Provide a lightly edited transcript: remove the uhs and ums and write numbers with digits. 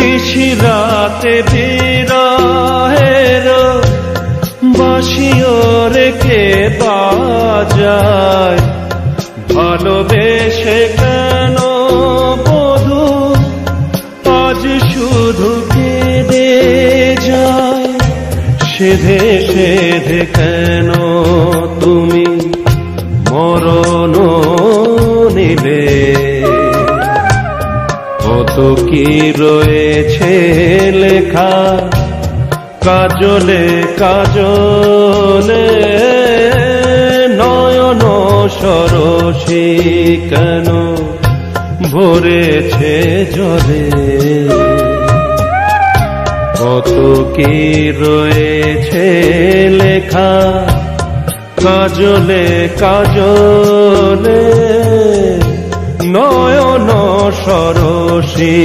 নিশিরাতে বিরহের বাঁশিও রেখে বাজায় ভালোবেসে কেন বধূ আজ শুধু কেঁদে যায় সেধে সেধে কেন তুমি মরণ নিলে কত কি রয়েছে লেখা কাজলে কাজলে নয়ন সরসী কেন ভরেছে জলে কত কি রয়েছে লেখা কাজলে কাজলে নয়ন সরসী।